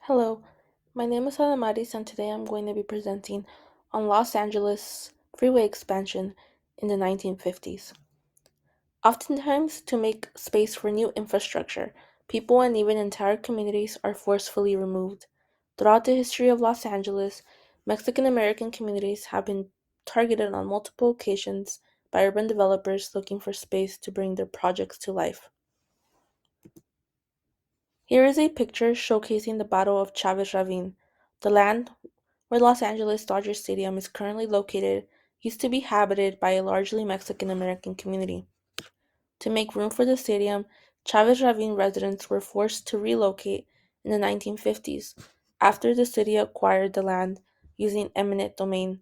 Hello, my name is Adamaris and today I'm going to be presenting on Los Angeles freeway expansion in the 1950s. Oftentimes, to make space for new infrastructure, people and even entire communities are forcefully removed. Throughout the history of Los Angeles, Mexican American communities have been targeted on multiple occasions by urban developers looking for space to bring their projects to life. Here is a picture showcasing the Battle of Chavez Ravine. The land where Los Angeles Dodger Stadium is currently located used to be habited by a largely Mexican American community. To make room for the stadium, Chavez Ravine residents were forced to relocate in the 1950s after the city acquired the land using eminent domain.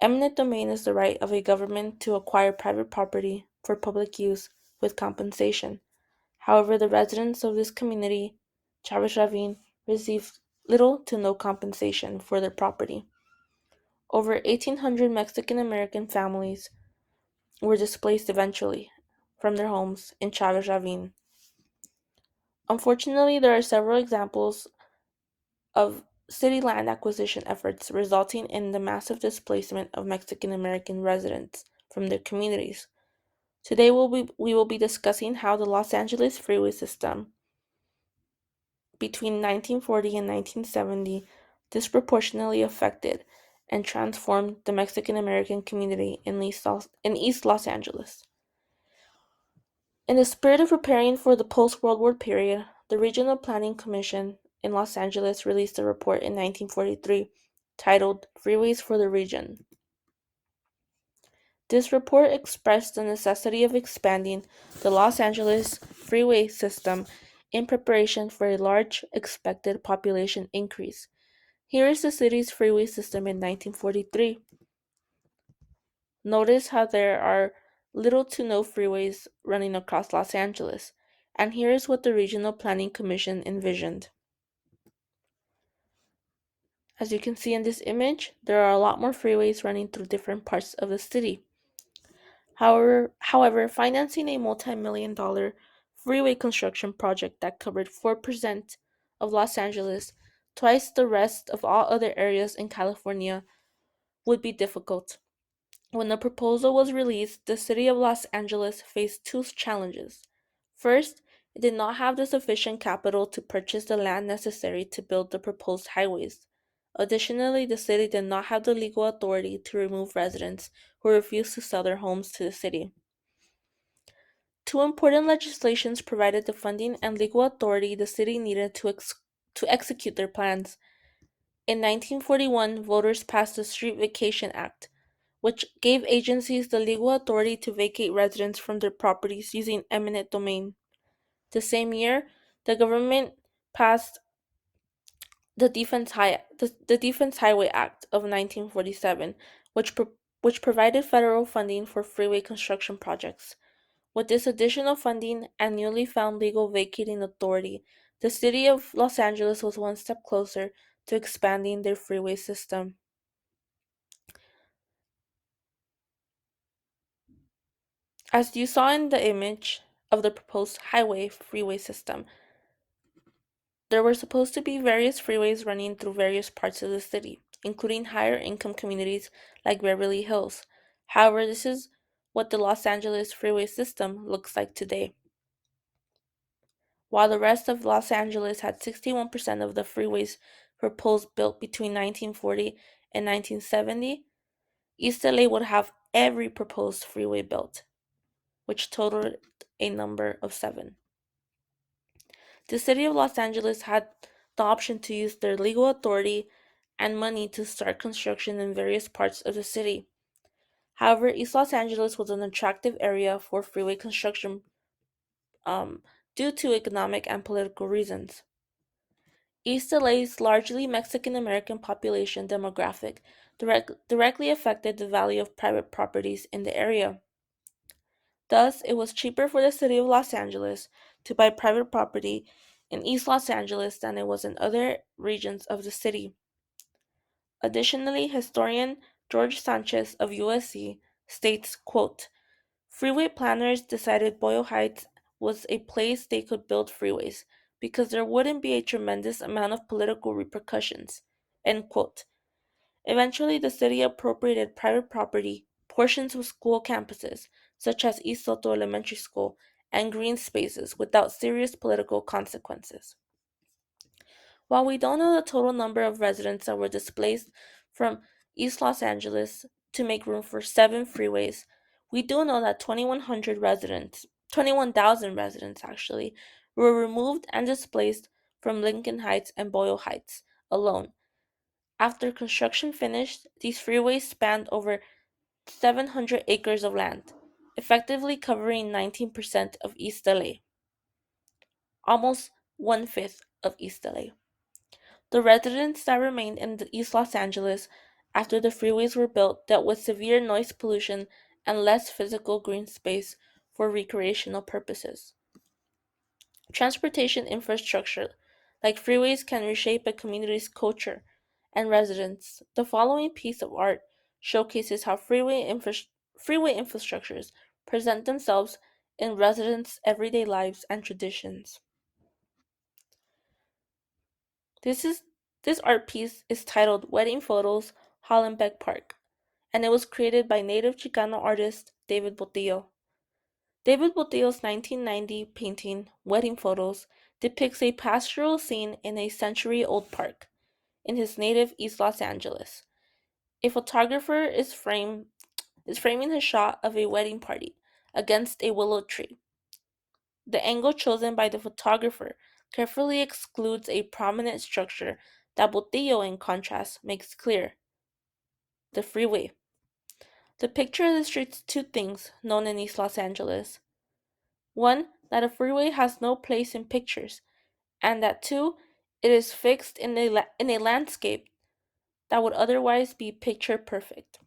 Eminent domain is the right of a government to acquire private property for public use with compensation. However, the residents of this community, Chavez Ravine, received little to no compensation for their property. Over 1,800 Mexican American families were displaced eventually from their homes in Chavez Ravine. Unfortunately, there are several examples of city land acquisition efforts resulting in the massive displacement of Mexican American residents from their communities. Today, we will be discussing how the Los Angeles freeway system between 1940 and 1970 disproportionately affected and transformed the Mexican American community in East Los Angeles. In the spirit of preparing for the post World War period, the Regional Planning Commission in Los Angeles released a report in 1943 titled Freeways for the Region. This report expressed the necessity of expanding the Los Angeles freeway system in preparation for a large expected population increase. Here is the city's freeway system in 1943. Notice how there are little to no freeways running across Los Angeles, and here is what the Regional Planning Commission envisioned. As you can see in this image, there are a lot more freeways running through different parts of the city. However, financing a multi-million-dollar freeway construction project that covered 4% of Los Angeles, twice the rest of all other areas in California, would be difficult. When the proposal was released, the city of Los Angeles faced two challenges. First, it did not have the sufficient capital to purchase the land necessary to build the proposed highways. Additionally, the city did not have the legal authority to remove residents who refused to sell their homes to the city. Two important legislations provided the funding and legal authority the city needed to execute their plans. In 1941, voters passed the Street Vacation Act, which gave agencies the legal authority to vacate residents from their properties using eminent domain. The same year, the government passed the Defense Highway Act of 1947, which provided federal funding for freeway construction projects. With this additional funding and newly found legal vacating authority, the city of Los Angeles was one step closer to expanding their freeway system. As you saw in the image of the proposed highway freeway system, there were supposed to be various freeways running through various parts of the city, including higher income communities like Beverly Hills. However, this is what the Los Angeles freeway system looks like today. While the rest of Los Angeles had 61% of the freeways proposed built between 1940 and 1970, East LA would have every proposed freeway built, which totaled a number of 7. The city of Los Angeles had the option to use their legal authority and money to start construction in various parts of the city. However, East Los Angeles was an attractive area for freeway construction um, due to economic and political reasons. East LA's largely Mexican American population demographic directly affected the value of private properties in the area. Thus, it was cheaper for the city of Los Angeles to buy private property in East Los Angeles than it was in other regions of the city. Additionally, historian George Sanchez of USC states, quote, freeway planners decided Boyle Heights was a place they could build freeways, because there wouldn't be a tremendous amount of political repercussions. End quote. Eventually, the city appropriated private property, portions of school campuses, such as East Soto Elementary School, and green spaces without serious political consequences. While we don't know the total number of residents that were displaced from East Los Angeles to make room for 7 freeways, we do know that 21,000 residents actually, were removed and displaced from Lincoln Heights and Boyle Heights alone. After construction finished, these freeways spanned over 700 acres of land, effectively covering 19% of East LA, almost one-fifth of East LA. The residents that remained in East Los Angeles after the freeways were built dealt with severe noise pollution and less physical green space for recreational purposes. Transportation infrastructure, like freeways, can reshape a community's culture and residents. The following piece of art showcases how freeway infrastructures present themselves in residents' everyday lives and traditions. This is this art piece is titled Wedding Photos, Hollenbeck Park, and it was created by native Chicano artist David Botillo. David Botillo's 1990 painting, Wedding Photos, depicts a pastoral scene in a century-old park in his native East Los Angeles. A photographer is framing his shot of a wedding party against a willow tree. The angle chosen by the photographer carefully excludes a prominent structure that Botillo, in contrast, makes clear: the freeway. The picture illustrates two things known in East Los Angeles. One, that a freeway has no place in pictures, and that two, it is fixed in a landscape that would otherwise be picture perfect.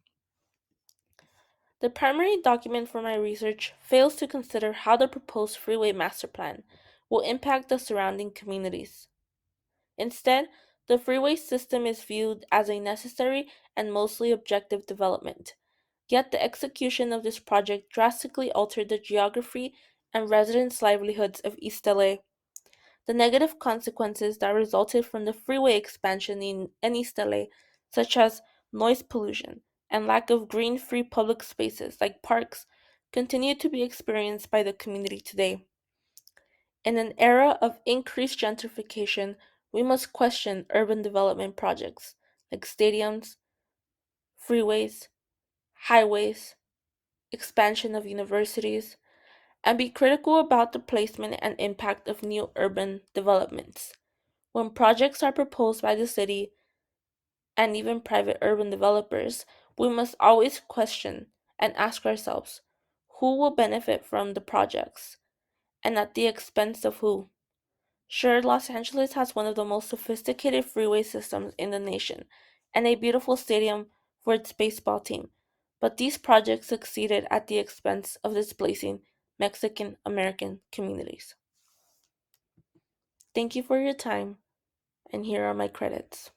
The primary document for my research fails to consider how the proposed freeway master plan will impact the surrounding communities. Instead, the freeway system is viewed as a necessary and mostly objective development. Yet the execution of this project drastically altered the geography and residents' livelihoods of East LA. The negative consequences that resulted from the freeway expansion in East LA, such as noise pollution and lack of green free public spaces like parks, continue to be experienced by the community today. In an era of increased gentrification, we must question urban development projects like stadiums, freeways, highways, expansion of universities, and be critical about the placement and impact of new urban developments. When projects are proposed by the city and even private urban developers, we must always question and ask ourselves who will benefit from the projects and at the expense of who. Sure, Los Angeles has one of the most sophisticated freeway systems in the nation and a beautiful stadium for its baseball team, but these projects succeeded at the expense of displacing Mexican American communities. Thank you for your time, and here are my credits.